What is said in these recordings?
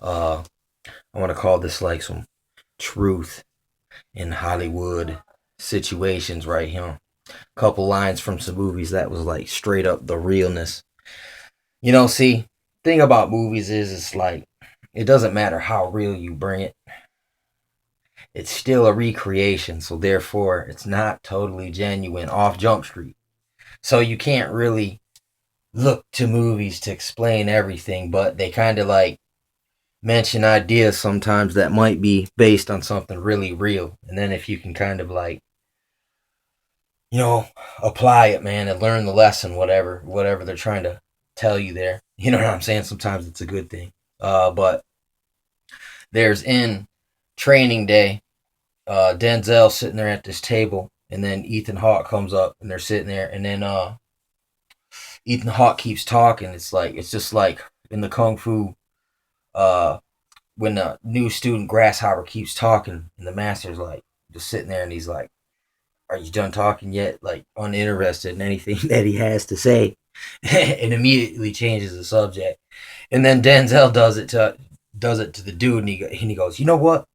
I want to call this like some truth in Hollywood situations right here. Couple lines from some movies that was like straight up the realness. See, thing about movies is it's like it doesn't matter how real you bring it. It's still a recreation, so therefore it's not totally genuine off Jump Street. So you can't really look to movies to explain everything, but they kind of like mention ideas sometimes that might be based on something really real. And then if you can kind of like, you know, apply it, man, and learn the lesson, whatever they're trying to tell you there. You know what I'm saying? Sometimes it's a good thing. But there's in Training Day, Denzel sitting there at this table, and then Ethan Hawke comes up, and they're sitting there, and then Ethan Hawke keeps talking. It's just like in the kung fu, uh, when the new student Grasshopper keeps talking, and the master's like just sitting there, and he's like, "Are you done talking yet?" Like uninterested in anything that he has to say, and immediately changes the subject. And then Denzel does it to the dude, and he goes, "You know what?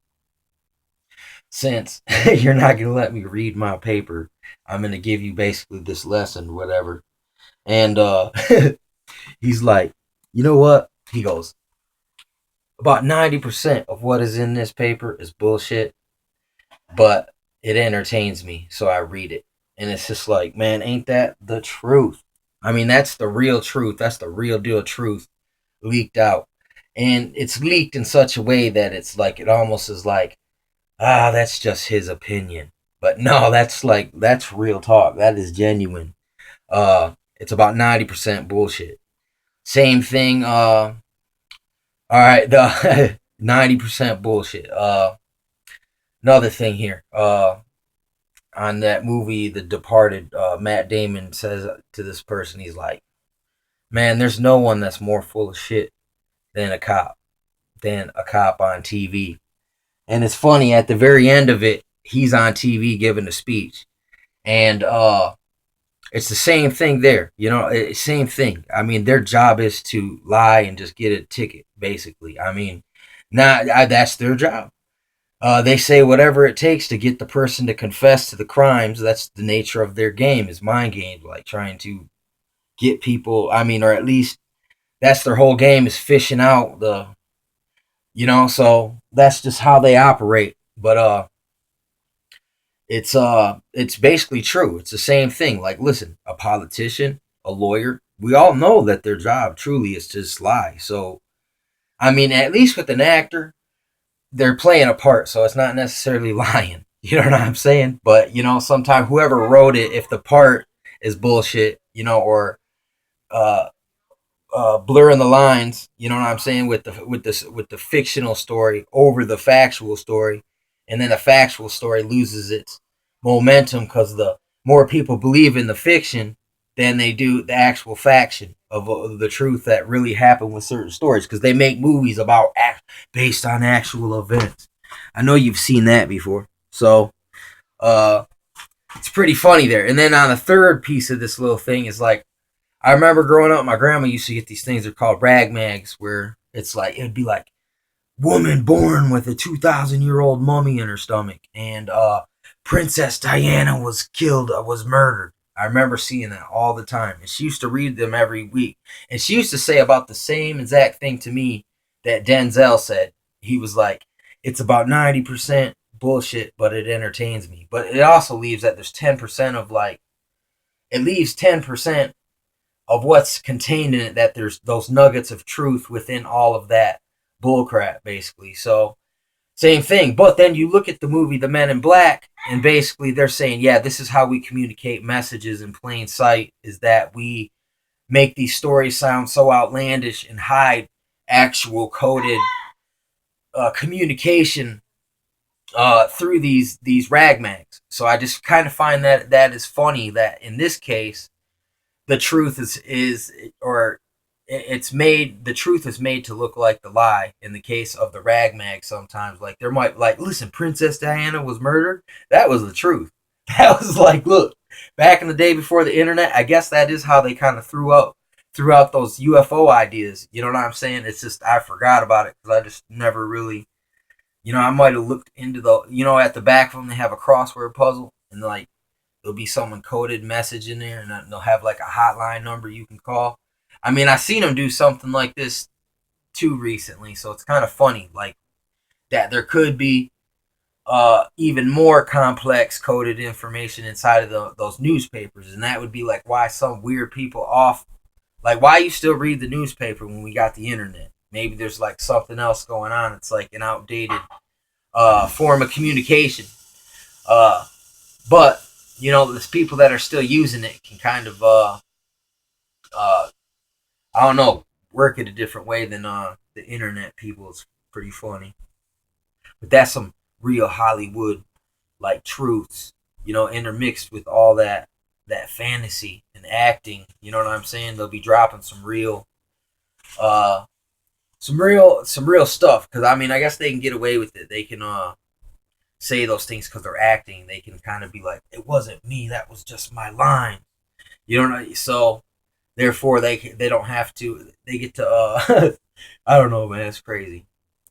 Since you're not gonna let me read my paper, I'm gonna give you basically this lesson, whatever." And he's like, "You know what?" He goes, "About 90% of what is in this paper is bullshit, but it entertains me, so I read it." And it's just like, man, ain't that the truth? I mean, that's the real truth. That's the real deal truth leaked out. And it's leaked in such a way that it's like, it almost is like, that's just his opinion. But no, that's real talk. That is genuine. It's about 90% bullshit. Same thing. All right, the 90% bullshit. Another thing here. On that movie, The Departed, Matt Damon says to this person, he's like, "Man, there's no one that's more full of shit than a cop, on TV." And it's funny, at the very end of it, he's on TV giving a speech, and it's the same thing there. Same thing. I mean, their job is to lie and just get a ticket, basically. I mean, that's their job. They say whatever it takes to get the person to confess to the crimes. That's the nature of their game, is mind games, like trying to get people. I mean, or at least that's their whole game, is fishing out So that's just how they operate. But it's basically true. It's the same thing. Like, listen, a politician, a lawyer, we all know that their job truly is to just lie. So, I mean, at least with an actor, they're playing a part, so it's not necessarily lying. You know what I'm saying? But sometimes whoever wrote it, if the part is bullshit, or uh, blurring the lines, you know what I'm saying, with the fictional story over the factual story, and then the factual story loses its momentum because the more people believe in the fiction than they do the actual faction of the truth that really happened with certain stories, because they make movies based on actual events. I know you've seen that before, so uh, it's pretty funny there. And then on the third piece of this little thing is like, I remember growing up, my grandma used to get these things. They're called rag mags, where it's like, it'd be like, woman born with a 2,000-year-old mummy in her stomach, and Princess Diana was killed, was murdered. I remember seeing that all the time, and she used to read them every week. And she used to say about the same exact thing to me that Denzel said. He was like, "It's about 90% bullshit, but it entertains me." But it also leaves that there's 10% of like, it leaves 10% of what's contained in it, that there's those nuggets of truth within all of that bullcrap, basically. So, same thing. But then you look at the movie The Men in Black, and basically they're saying, yeah, this is how we communicate messages in plain sight, is that we make these stories sound so outlandish and hide actual coded communication through these ragmags. So I just kind of find that is funny, that in this case the truth is or it's made the truth is made to look like the lie in the case of the ragmag. Sometimes, like, there might, like, listen, Princess Diana was murdered. That was the truth. That was like, look, back in the day before the internet, I guess that is how they kind of threw out throughout those UFO ideas. You know what I'm saying? It's just I forgot about it because I just never really, I might have looked into at the back of them they have a crossword puzzle and like there'll be some encoded message in there and they'll have like a hotline number you can call. I mean, I seen them do something like this too recently, so it's kind of funny like that there could be even more complex coded information inside of those newspapers, and that would be like why some weird people off, like why you still read the newspaper when we got the internet. Maybe there's like something else going on. It's like an outdated form of communication. But there's people that are still using it can kind of I don't know, work it a different way than the internet people. It's pretty funny. But that's some real Hollywood like truths, intermixed with all that fantasy and acting. You know what I'm saying? They'll be dropping uh some real stuff because I mean I guess they can get away with it. They can say those things because they're acting. They can kind of be like, it wasn't me, that was just my line. You know, so therefore they don't have to. They get to I don't know, man. It's crazy.